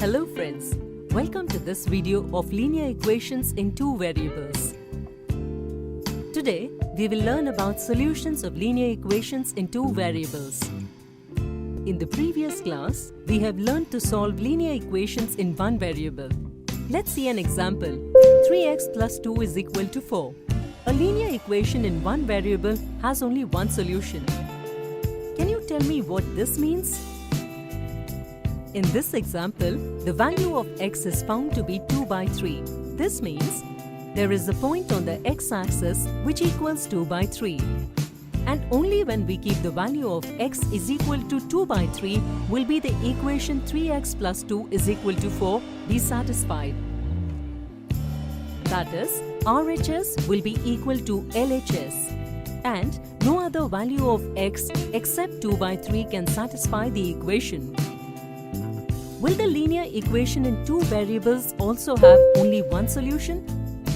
Hello friends, welcome to this video of linear equations in two variables. Today, we will learn about solutions of linear equations in two variables. In the previous class, we have learned to solve linear equations in one variable. Let's see an example. 3x plus 2 is equal to 4. A linear equation in one variable has only one solution. Can you tell me what this means? In this example, the value of x is found to be 2 by 3. This means there is a point on the x-axis which equals 2 by 3. And only when we keep the value of x is equal to 2 by 3 will be the equation 3x plus 2 is equal to 4 be satisfied. That is, RHS will be equal to LHS. And no other value of x except 2 by 3 can satisfy the equation. Will the linear equation in two variables also have only one solution?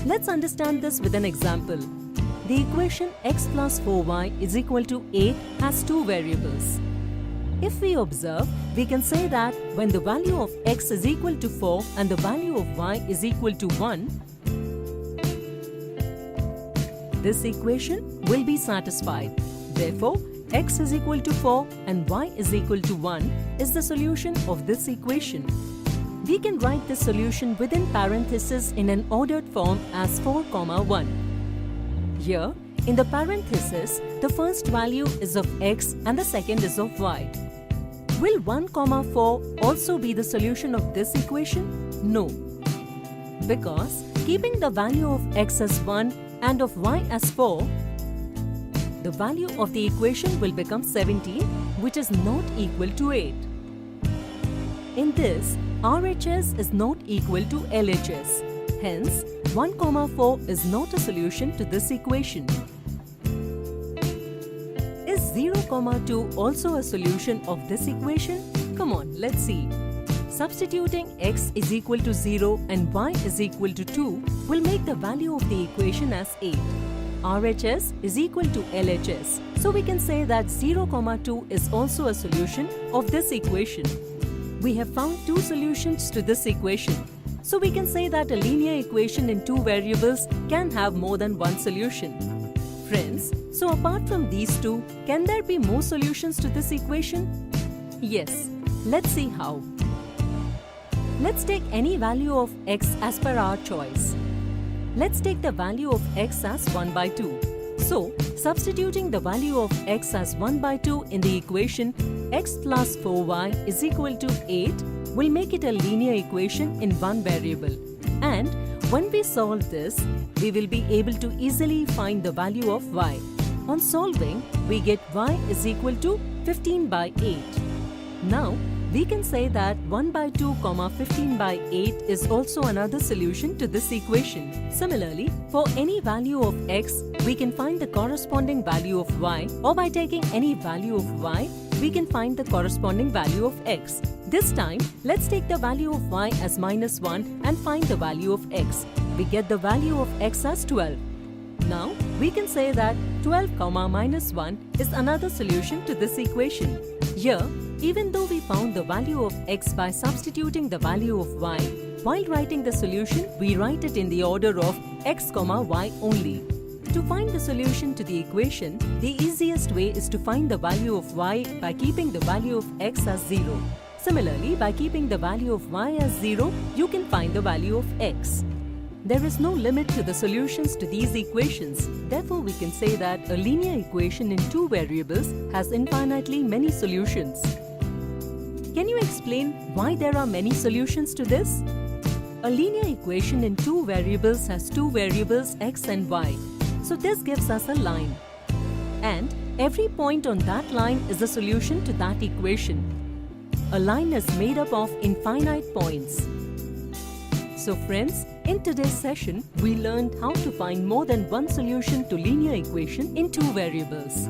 Let's understand this with an example. The equation x plus 4y is equal to 8 has two variables. If we observe, we can say that when the value of x is equal to 4 and the value of y is equal to 1, this equation will be satisfied. Therefore, x is equal to 4 and y is equal to 1 is the solution of this equation. We can write this solution within parentheses in an ordered form as 4, 1. Here, in the parentheses, the first value is of x and the second is of y. Will 1, 4 also be the solution of this equation? No. Because keeping the value of x as 1 and of y as 4, the value of the equation will become 17, which is not equal to 8. In this, RHS is not equal to LHS. Hence, 1, 4 is not a solution to this equation. Is 0, 2 also a solution of this equation? Come on, let's see. Substituting x is equal to 0 and y is equal to 2 will make the value of the equation as 8. RHS is equal to LHS. So we can say that 0, 2 is also a solution of this equation. We have found two solutions to this equation. So we can say that a linear equation in two variables can have more than one solution. Friends, so apart from these two, can there be more solutions to this equation? Yes. Let's see how. Let's take any value of x as per our choice. Let's take the value of x as 1 by 2. So, substituting the value of x as 1 by 2 in the equation x plus 4y is equal to 8 will make it a linear equation in one variable. And when we solve this, we will be able to easily find the value of y. On solving, we get y is equal to 15 by 8. Now, we can say that 1 by 2, 15 by 8 is also another solution to this equation. Similarly, for any value of x, we can find the corresponding value of y, or by taking any value of y, we can find the corresponding value of x. This time, let's take the value of y as -1 and find the value of x. We get the value of x as 12. Now, we can say that 12, -1 is another solution to this equation. Here, even though we found the value of x by substituting the value of y, while writing the solution, we write it in the order of x, y only. To find the solution to the equation, the easiest way is to find the value of y by keeping the value of x as 0. Similarly, by keeping the value of y as 0, you can find the value of x. There is no limit to the solutions to these equations. Therefore, we can say that a linear equation in two variables has infinitely many solutions. Can you explain why there are many solutions to this? A linear equation in two variables has two variables x and y. So this gives us a line. And every point on that line is a solution to that equation. A line is made up of infinite points. So friends, in today's session, we learned how to find more than one solution to linear equation in two variables.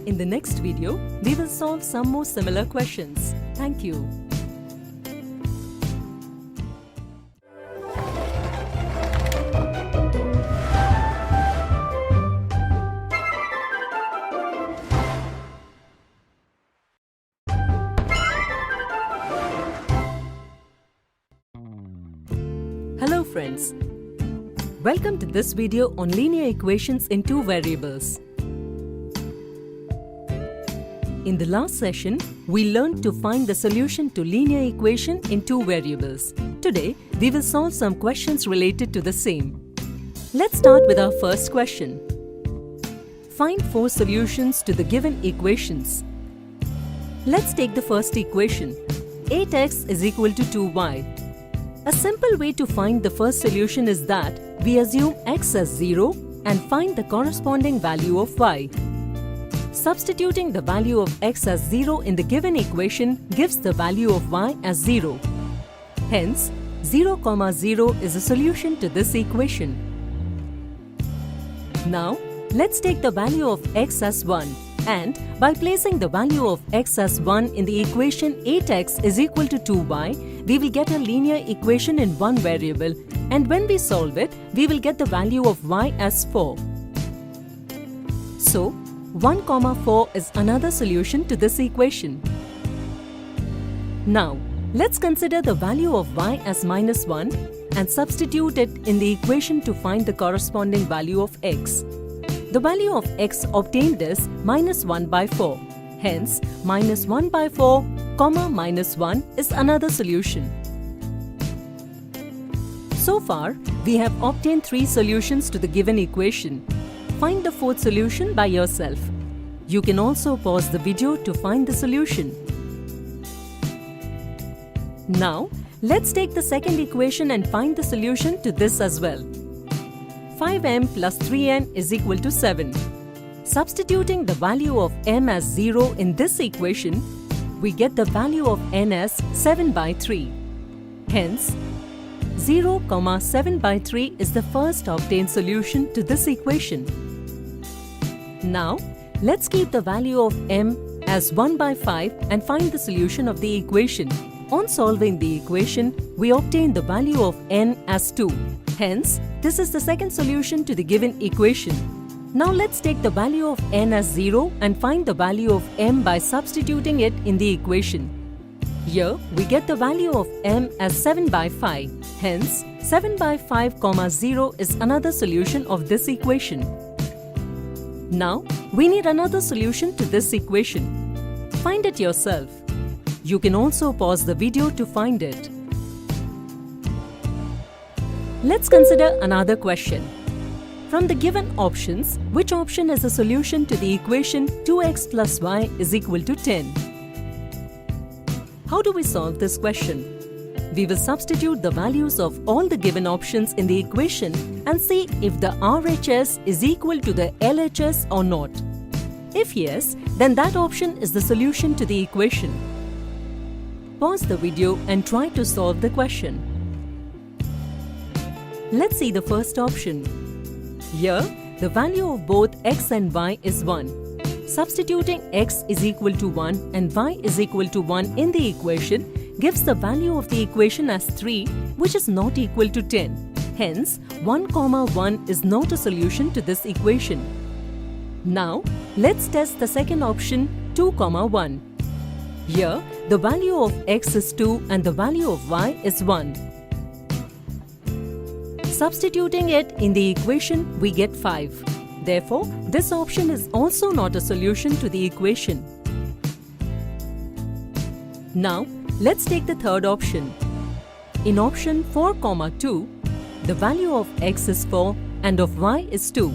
In the next video, we will solve some more similar questions. Thank you. friends. Welcome to this video on linear equations in two variables. In the last session, we learned to find the solution to linear equation in two variables. Today, we will solve some questions related to the same. Let's start with our first question. Find four solutions to the given equations. Let's take the first equation. 8x is equal to 2y. A simple way to find the first solution is that we assume x as 0 and find the corresponding value of y. Substituting the value of x as 0 in the given equation gives the value of y as 0. Hence, 0, 0 is a solution to this equation. Now, let's take the value of x as 1 and by placing the value of x as 1 in the equation 8x is equal to 2y, we will get a linear equation in one variable, and when we solve it, we will get the value of y as 4. So, 1, 4 is another solution to this equation. Now, let's consider the value of y as -1 and substitute it in the equation to find the corresponding value of x. The value of x obtained is -1 by 4. Hence, -1 by 4, -1 is another solution. So far, we have obtained three solutions to the given equation. Find the fourth solution by yourself. You can also pause the video to find the solution. Now, let's take the second equation and find the solution to this as well. 5m plus 3n is equal to 7. Substituting the value of m as 0 in this equation, we get the value of n as 7 by 3. Hence, 0, 7 by 3 is the first obtained solution to this equation. Now, let's keep the value of m as 1 by 5 and find the solution of the equation. On solving the equation, we obtain the value of n as 2. Hence, this is the second solution to the given equation. Now let's take the value of n as 0 and find the value of m by substituting it in the equation. Here, we get the value of m as 7 by 5. Hence, 7 by 5, 0 is another solution of this equation. Now, we need another solution to this equation. Find it yourself. You can also pause the video to find it. Let's consider another question. From the given options, which option is a solution to the equation 2x plus y is equal to 10? How do we solve this question? We will substitute the values of all the given options in the equation and see if the RHS is equal to the LHS or not. If yes, then that option is the solution to the equation. Pause the video and try to solve the question. Let's see the first option. Here, the value of both x and y is 1. Substituting x is equal to 1 and y is equal to 1 in the equation gives the value of the equation as 3, which is not equal to 10. Hence, 1, 1 is not a solution to this equation. Now, let's test the second option 2, 1. Here, the value of x is 2 and the value of y is 1. Substituting it in the equation, we get 5. Therefore, this option is also not a solution to the equation. Now, let's take the third option. In option 4, 2, the value of x is 4 and of y is 2.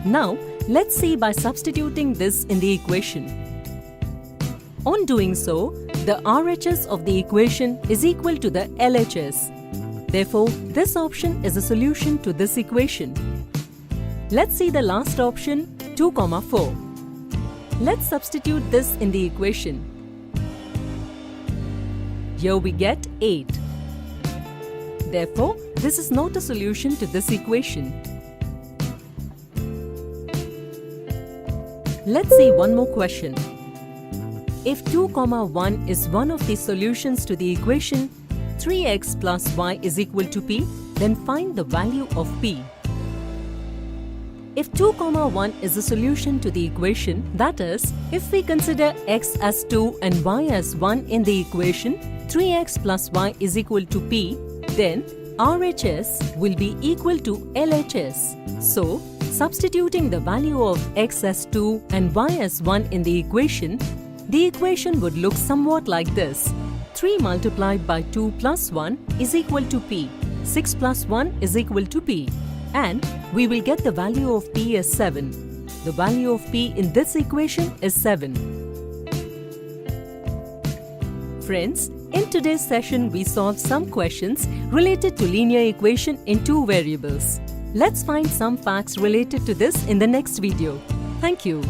Now, let's see by substituting this in the equation. On doing so, the RHS of the equation is equal to the LHS. Therefore, this option is a solution to this equation. Let's see the last option, 2, 4. Let's substitute this in the equation. Here we get 8. Therefore, this is not a solution to this equation. Let's see one more question. If 2, 1 is one of the solutions to the equation 3x plus y is equal to p, then find the value of p. If 2, 1 is a solution to the equation, that is, if we consider x as 2 and y as 1 in the equation 3x plus y is equal to p, then RHS will be equal to LHS. So, substituting the value of x as 2 and y as 1 in the equation would look somewhat like this. 3 multiplied by 2 plus 1 is equal to p. 6 plus 1 is equal to p. And we will get the value of p as 7. The value of p in this equation is 7. Friends, in today's session we solved some questions related to linear equation in two variables. Let's find some facts related to this in the next video. Thank you.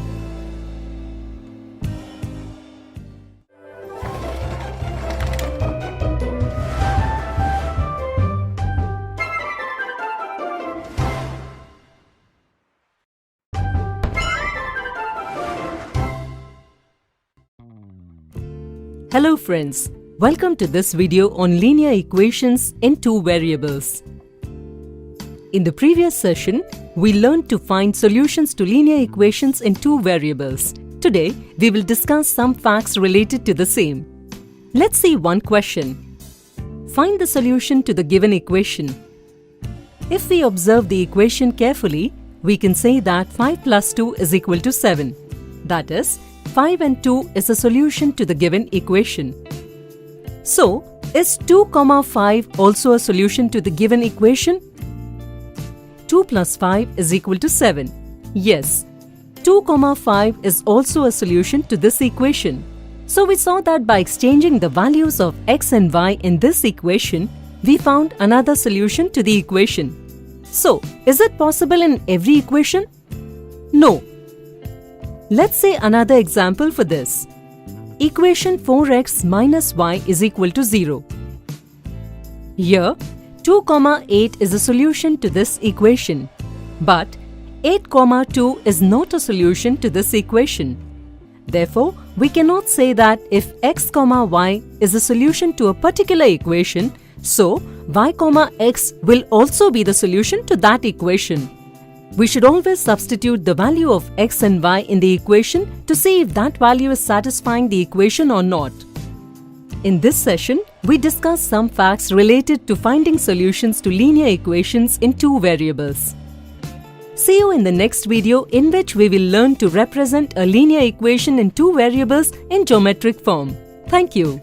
Hello friends, welcome to this video on linear equations in two variables. In the previous session, we learned to find solutions to linear equations in two variables. Today, we will discuss some facts related to the same. Let's see one question. Find the solution to the given equation. If we observe the equation carefully, we can say that 5 plus 2 is equal to 7. That is, 5 and 2 is a solution to the given equation. So, is 2, 5 also a solution to the given equation? 2 plus 5 is equal to 7. Yes, 2, 5 is also a solution to this equation. So we saw that by exchanging the values of x and y in this equation, we found another solution to the equation. So, is it possible in every equation? No. Let's say another example for this. Equation 4x minus y is equal to 0. Here, 2, 8 is a solution to this equation. But 8, 2 is not a solution to this equation. Therefore, we cannot say that if x, y is a solution to a particular equation, so y, x will also be the solution to that equation. We should always substitute the value of x and y in the equation to see if that value is satisfying the equation or not. In this session, we discussed some facts related to finding solutions to linear equations in two variables. See you in the next video in which we will learn to represent a linear equation in two variables in geometric form. Thank you.